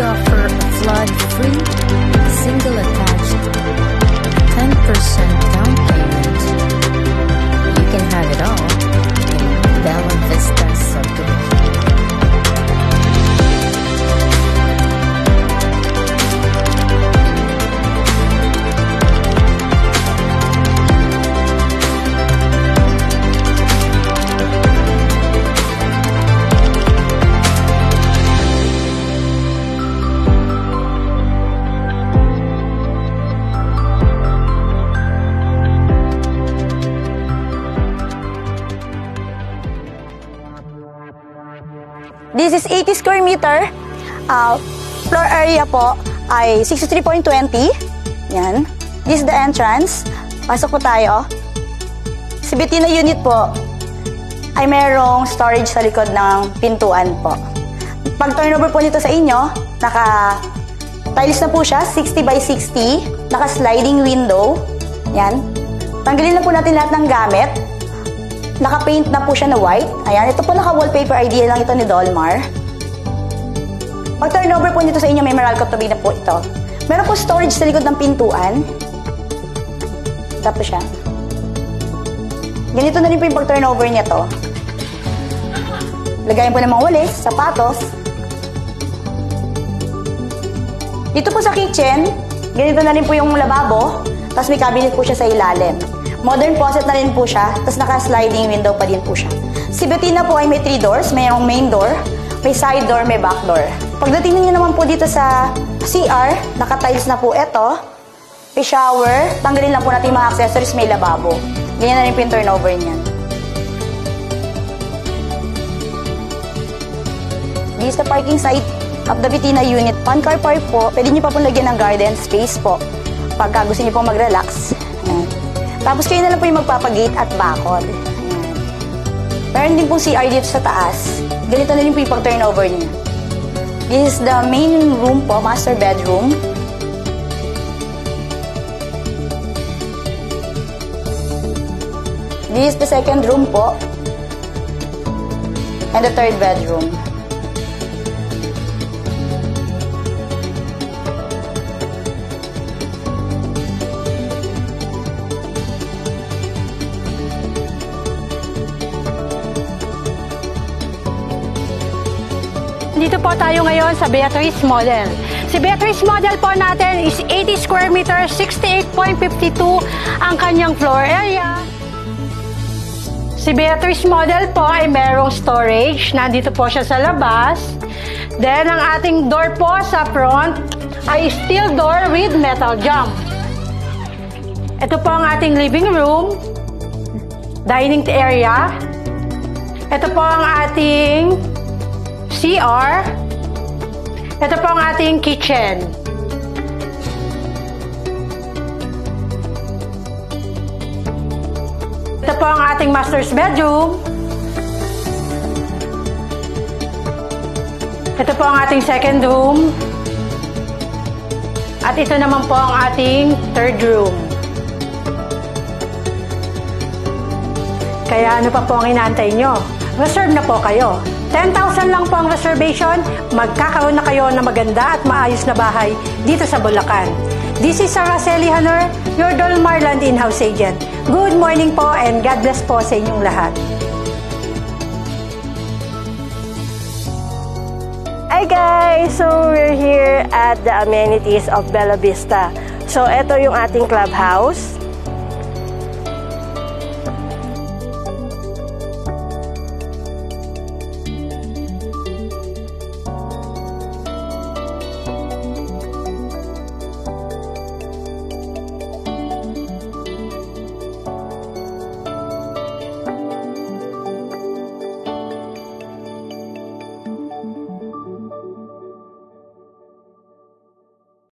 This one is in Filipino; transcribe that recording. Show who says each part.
Speaker 1: offer a flood-free, single-attached, 10% down payment. You can have it all in Bella Vista subdivision.
Speaker 2: This is 80 square meter. Floor area po ay 63.20. Yan. This is the entrance. Pasok po tayo. Si Bettina unit po ay merong storage sa likod ng pintuan po. Pag turnover po nito sa inyo, naka-tiles na po siya, 60 by 60. Naka-sliding window. Yan. Tanggalin na po natin lahat ng gamit. Naka-paint na po siya na white. Ayan, ito po naka-wallpaper idea lang ito ni Dolmar. Pag turnover po nito sa inyo, may Meralco tabi na po ito. Meron po storage sa likod ng pintuan. Tapos siya. Ganito na rin po yung pag turnover niya to. Lagayan po ng mga walis, sapatos. Dito po sa kitchen, ganito na rin po yung lababo. Tapos may cabinet po siya sa ilalim. Modern faucet na rin po siya, tapos naka-sliding window pa din po siya. Si Bettina po ay may 3 doors, mayroong main door, may side door, may back door. Pagdating niyo naman po dito sa CR, naka-tiles na po ito, may shower, tanggalin lang po natin yung mga accessories, may lababo. Ganyan na rin po yung turnover niyan. This is the parking site of the Bettina unit. One car park po, pwede niyo pa po lagyan ng garden space po, pagka gusto niyo po mag-relax. Tapos kayo na lang po yung magpapagate at bakod. Meron din pong CR dito sa taas. Ganito na rin po yung pag-turnover niya. This is the main room po, master bedroom. This is the second room po. And the third bedroom.
Speaker 3: Dito po tayo ngayon sa Beatrice Model. Si Beatrice Model po natin is 80 square meter, 68.52 ang kanyang floor area. Si Beatrice Model po ay merong storage. Nandito po siya sa labas. Then, ang ating door po sa front ay steel door with metal jump. Ito po ang ating living room, dining area. Ito po ang ating CR. Ito po ang ating kitchen. Ito po ang ating master's bedroom. Ito po ang ating second room. At ito naman po ang ating third room. Kaya ano pa po ang inaantay nyo? Reserve na po kayo. 10,000 lang po ang reservation, magkakaroon na kayo ng maganda at maayos na bahay dito sa Bulacan. This is Araceli Hanor, your Dolmar Land in-house agent. Good morning po and God bless po sa inyong lahat.
Speaker 4: Hi guys! So we're here at the amenities of Bella Vista. So ito yung ating clubhouse.